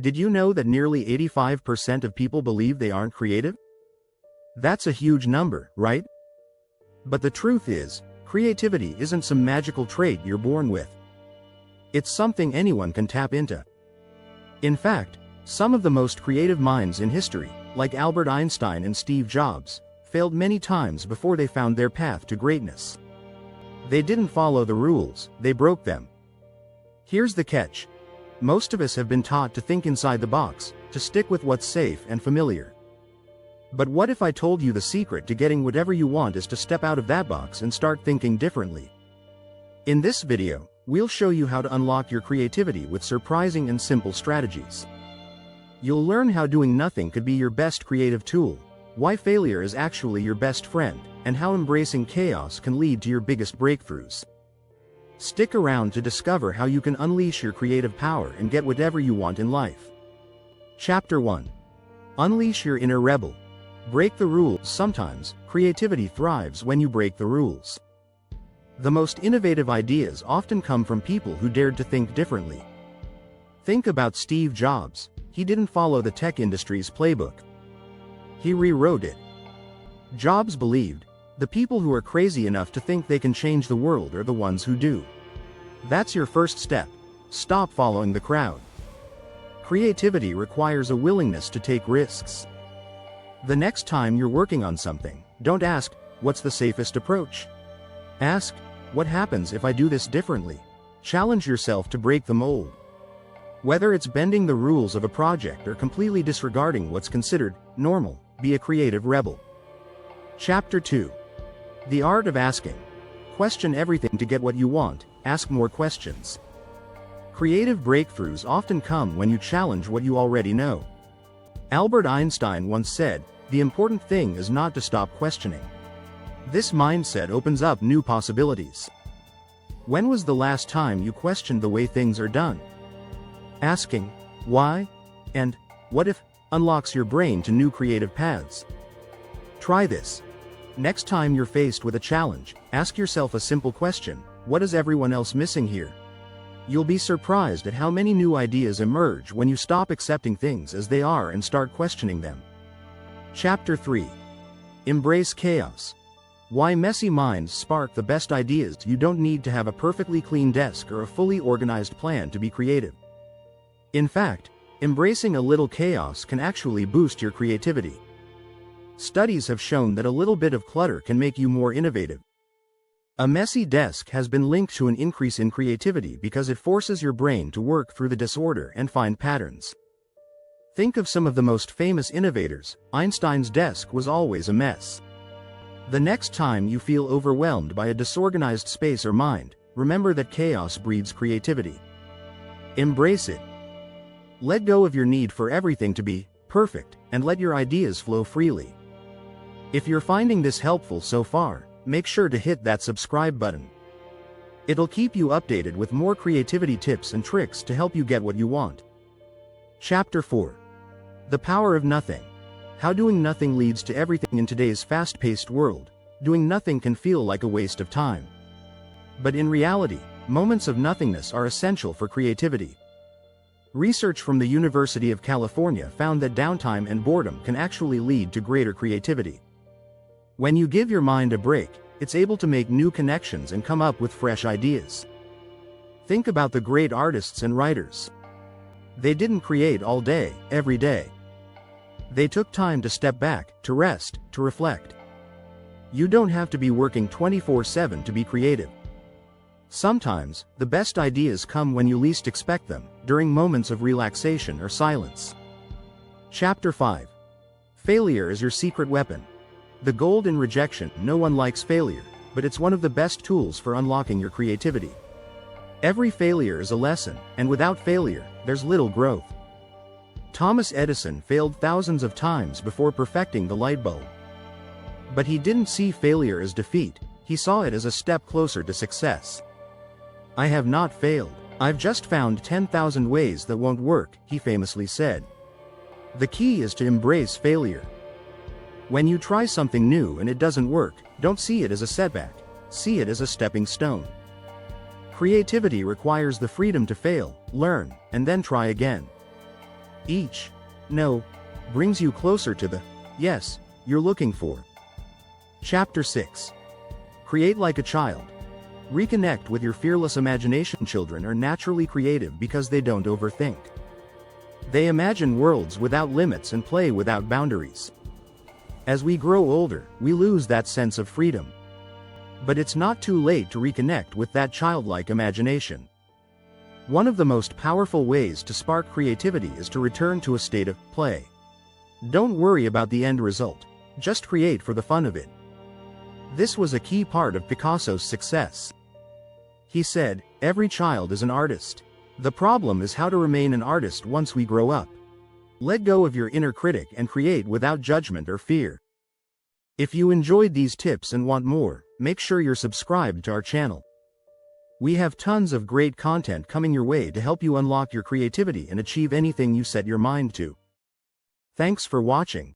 Did you know that nearly 85% of people believe they aren't creative? That's a huge number, right? But the truth is, creativity isn't some magical trait you're born with. It's something anyone can tap into. In fact, some of the most creative minds in history, like Albert Einstein and Steve Jobs, failed many times before they found their path to greatness. They didn't follow the rules, they broke them. Here's the catch. Most of us have been taught to think inside the box, to stick with what's safe and familiar. But what if I told you the secret to getting whatever you want is to step out of that box and start thinking differently? In this video, we'll show you how to unlock your creativity with surprising and simple strategies. You'll learn how doing nothing could be your best creative tool, why failure is actually your best friend, and how embracing chaos can lead to your biggest breakthroughs. Stick around to discover how you can unleash your creative power and get whatever you want in life. Chapter 1. Unleash your inner rebel. Break the rules. Sometimes, creativity thrives when you break the rules. The most innovative ideas often come from people who dared to think differently. Think about Steve Jobs. He didn't follow the tech industry's playbook. He rewrote it. Jobs believed, the people who are crazy enough to think they can change the world are the ones who do. That's your first step. Stop following the crowd. Creativity requires a willingness to take risks. The next time you're working on something, don't ask, what's the safest approach? Ask, what happens if I do this differently? Challenge yourself to break the mold. Whether it's bending the rules of a project or completely disregarding what's considered normal, be a creative rebel. Chapter 2. The art of asking. Question everything to get what you want, ask more questions. Creative breakthroughs often come when you challenge what you already know. Albert Einstein once said, the important thing is not to stop questioning. This mindset opens up new possibilities. When was the last time you questioned the way things are done? Asking, why? And, what if, unlocks your brain to new creative paths. Try this. Next time you're faced with a challenge, ask yourself a simple question, what is everyone else missing here? You'll be surprised at how many new ideas emerge when you stop accepting things as they are and start questioning them. Chapter 3. Embrace chaos. Why messy minds spark the best ideas. You don't need to have a perfectly clean desk or a fully organized plan to be creative. In fact, embracing a little chaos can actually boost your creativity. Studies have shown that a little bit of clutter can make you more innovative. A messy desk has been linked to an increase in creativity because it forces your brain to work through the disorder and find patterns. Think of some of the most famous innovators. Einstein's desk was always a mess. The next time you feel overwhelmed by a disorganized space or mind, remember that chaos breeds creativity. Embrace it. Let go of your need for everything to be perfect, and let your ideas flow freely. If you're finding this helpful so far, make sure to hit that subscribe button. It'll keep you updated with more creativity tips and tricks to help you get what you want. Chapter 4. The power of nothing. How doing nothing leads to everything. In today's fast-paced world, doing nothing can feel like a waste of time. But in reality, moments of nothingness are essential for creativity. Research from the University of California found that downtime and boredom can actually lead to greater creativity. When you give your mind a break, it's able to make new connections and come up with fresh ideas. Think about the great artists and writers. They didn't create all day, every day. They took time to step back, to rest, to reflect. You don't have to be working 24/7 to be creative. Sometimes, the best ideas come when you least expect them, during moments of relaxation or silence. Chapter 5. Failure is your secret weapon. The gold in rejection. No one likes failure, but it's one of the best tools for unlocking your creativity. Every failure is a lesson, and without failure, there's little growth. Thomas Edison failed thousands of times before perfecting the light bulb. But he didn't see failure as defeat, he saw it as a step closer to success. I have not failed. I've just found 10,000 ways that won't work, he famously said. The key is to embrace failure. When you try something new and it doesn't work, don't see it as a setback, see it as a stepping stone. Creativity requires the freedom to fail, learn, and then try again. Each no brings you closer to the yes you're looking for. Chapter 6. Create like a child. Reconnect with your fearless imagination. Children are naturally creative because they don't overthink. They imagine worlds without limits and play without boundaries. As we grow older, we lose that sense of freedom. But it's not too late to reconnect with that childlike imagination. One of the most powerful ways to spark creativity is to return to a state of play. Don't worry about the end result, just create for the fun of it. This was a key part of Picasso's success. He said, "Every child is an artist. The problem is how to remain an artist once we grow up. Let go of your inner critic and create without judgment or fear." If you enjoyed these tips and want more, make sure you're subscribed to our channel. We have tons of great content coming your way to help you unlock your creativity and achieve anything you set your mind to. Thanks for watching.